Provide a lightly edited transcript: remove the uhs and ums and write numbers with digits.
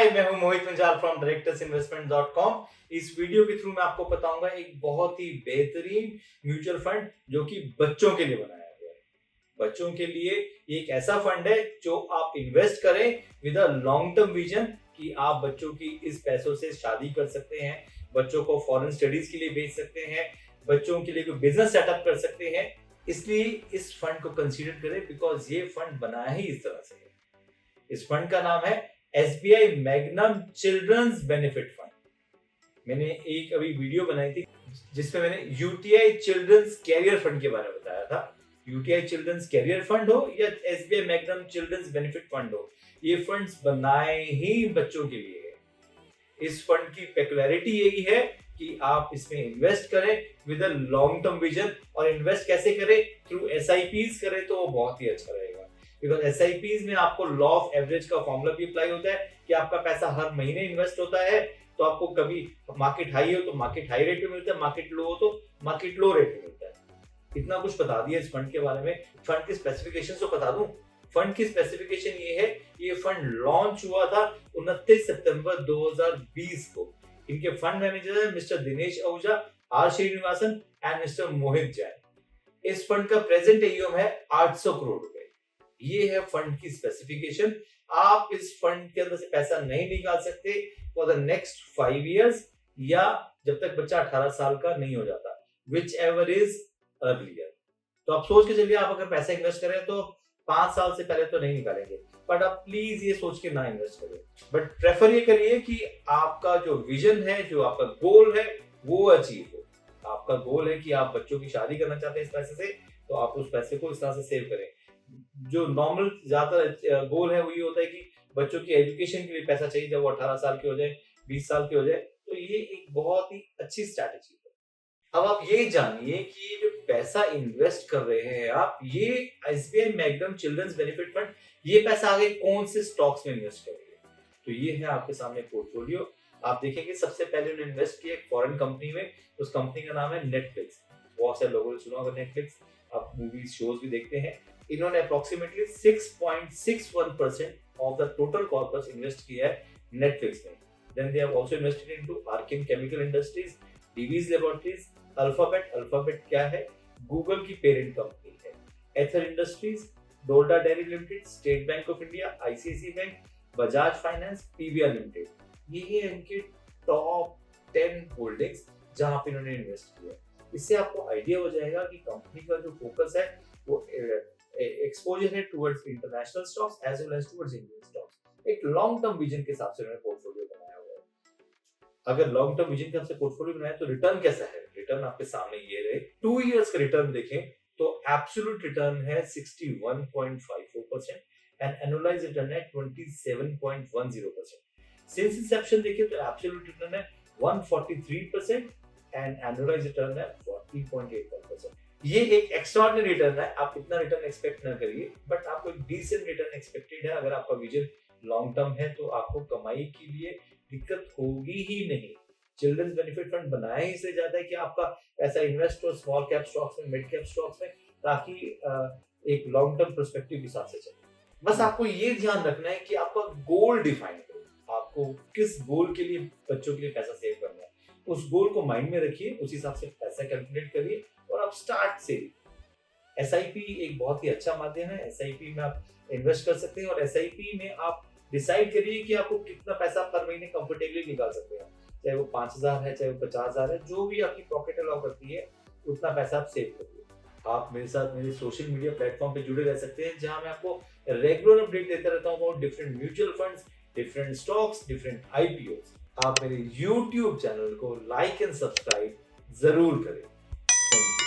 हाय, मैं हूं मोहित Panjal from directorsinvestment.com। इस वीडियो के थ्रू मैं आपको बताऊंगा एक बहुत ही बेहतरीन म्यूचुअल फंड जो कि बच्चों के लिए बनाया गया है। बच्चों के लिए ये एक ऐसा फंड है जो आप इन्वेस्ट करें with a long term vision कि आप बच्चों की इस पैसों से शादी कर सकते हैं, बच्चों को फॉरेन स्टडीज के लिए भेज सकते हैं, बच्चों के लिए कोई बिजनेस सेटअप कर सकते हैं। इसलिए इस फंड को कंसीडर करें बिकॉज ये फंड बनाया ही इस तरह से है। इस फंड का नाम है SBI Magnum Children's Benefit Fund. मैंने एक अभी वीडियो बनाई थी जिसमें मैंने UTI चिल्ड्रंस कैरियर फंड के बारे में बताया था। UTI चिल्ड्रंस कैरियर फंड हो या SBI Magnum Children's Benefit Fund हो, ये फंड्स बनाए ही बच्चों के लिए है। इस फंड की पेक्युलरिटी यही है कि आप इसमें इन्वेस्ट करें with a long term vision. और इन्वेस्ट कैसे करें? थ्रू SIPs करें तो वो बहुत ही अच्छा रहेगा। बिकॉज SIPs में आपको लॉ ऑफ एवरेज का फॉर्मूला भी अप्लाई होता है कि आपका पैसा हर महीने इन्वेस्ट होता है, तो आपको कभी मार्केट हाई हो तो मार्केट हाई रेट पे मिलता है, मार्केट लो हो तो मार्केट लो रेट पे मिलता है। इतना कुछ बता दिया इस फंड के बारे में। फंड की स्पेसिफिकेशन तो बता दूं। फंड की स्पेसिफिकेशन ये है, ये फंड लॉन्च हुआ था 29 सितंबर 2020 को। इनके फंड मैनेजर है mister Dinesh Ahuja, R Srinivasan and mister Mohit Jain. इस फंड का प्रेजेंट AUM है 800 करोड़ रुपए। ये है फंड की स्पेसिफिकेशन। आप इस फंड के अंदर से पैसा नहीं निकाल सकते फॉर द नेक्स्ट 5 इयर्स या जब तक बच्चा 18 साल का नहीं हो जाता, विच एवर इज अर्लियर। तो आप सोच के चलिए, आप अगर पैसा इन्वेस्ट करें तो 5 साल से पहले तो नहीं निकालेंगे, बट आप प्लीज ये सोच के ना इन्वेस्ट करें। बट प्रेफर ये करिए कि आपका जो विजन है, जो आपका गोल है, वो अचीव हो। आपका गोल है कि आप बच्चों की शादी करना चाहते हैं इस पैसे से, तो आप उस पैसे को इस तरह से सेव करें। जो नॉर्मल ज्यादातर गोल है वो ये होता है कि बच्चों की एजुकेशन के लिए पैसा चाहिए जब वो 18 साल के हो जाए, 20 साल के हो जाए, तो ये एक बहुत ही अच्छी स्ट्रैटेजी है। अब आप ये जानिए कि ये जो पैसा इन्वेस्ट कर रहे हैं आप, ये SBI Magnum Children's Benefit Fund, ये पैसा आगे कौन से स्टॉक्स में इन्वेस्ट करेंगे। तो ये है आपके सामने पोर्टफोलियो। आप देखेंगे सबसे पहले उन्होंने इन्वेस्ट किया एक फॉरेन कंपनी में। उस कंपनी का नाम है नेटफ्लिक्स। बहुत सारे लोगों ने सुना होगा नेटफ्लिक्स, आप मूवीज शोज भी देखते हैं। इन्होंने approximately 6.61% of the total corpus invest किया है नेटफ्लिक्स में। Then they have also invested into Archean Chemical Industries, Divi's Laboratories, Alphabet क्या है? गूगल की पेरेंट कंपनी है। Ether Industries, Dodla Dairy Limited, State Bank of India, ICICI Bank, Bajaj Finance, PVR Limited. ये है इनके टॉप 10 होल्डिंग्स जहां पे इन्होंने इन्वेस्ट किया। इससे आपको आइडिया हो जाएगा कि कंपनी का जो फोकस है वो एक्सपोजर है towards international stocks as well as towards Indian stocks. एक लॉन्ग टर्म विजन के हिसाब से उन्होंने पोर्टफोलियो बनाया हुआ है। अगर लॉन्ग टर्म विजन के हिसाब से पोर्टफोलियो बनाया तो रिटर्न कैसा है? रिटर्न आपके सामने ये रहे। 2 इयर्स का रिटर्न देखें तो एब्सोल्यूट रिटर्न है 61.54% एंड एनुअलाइज्ड रिटर्न है 27.10%। सिंस इंसेप्शन देखें तो एब्सोल्यूट रिटर्न है 143% एंड एनुअलाइज्ड रिटर्न है 40.81%। ये एक एक्स्ट्राऑर्डिनरी रिटर्न है। आप इतना रिटर्न एक्सपेक्ट ना करिए, बट आपको एक डिसेंट रिटर्न एक्सपेक्टेड है। अगर आपका विजन लॉन्ग टर्म है तो आपको कमाई के लिए दिक्कत होगी ही नहीं। चिल्ड्रंस बेनिफिट फंड बनाया ही इसलिए जाता है कि आपका पैसा इन्वेस्ट हो स्मॉल कैप स्टॉक्स में, मिड कैप स्टॉक्स में, ताकि एक लॉन्ग टर्म पर्सपेक्टिव के साथ से चले। बस आपको ये ध्यान रखना है कि आपका गोल डिफाइन करो। आपको किस गोल के लिए बच्चों के लिए पैसा सेव करना है, उस गोल को माइंड में रखिए, उस हिसाब से पैसा कैलकुलेट करिए और आप स्टार्ट से। SIP एक बहुत ही अच्छा माध्यम है। SIP में आप इन्वेस्ट कर सकते हैं और SIP में आप डिसाइड करिए कि आपको कितना पैसा पर महीने कंफर्टेबली निकाल सकते हैं। चाहे वो 5,000 है, चाहे वो 50,000 है, जो भी आपकी पॉकेट अलाउ करती है उतना पैसा आप सेव करिए। आप मेरे साथ मेरे सोशल मीडिया प्लेटफॉर्म पे जुड़े रह सकते हैं, जहां मैं आपको रेगुलर अपडेट देता रहता हूँ about different mutual funds, different stocks, different IPOs। आप मेरे YouTube चैनल को लाइक एंड सब्सक्राइब जरूर करें। Thank you.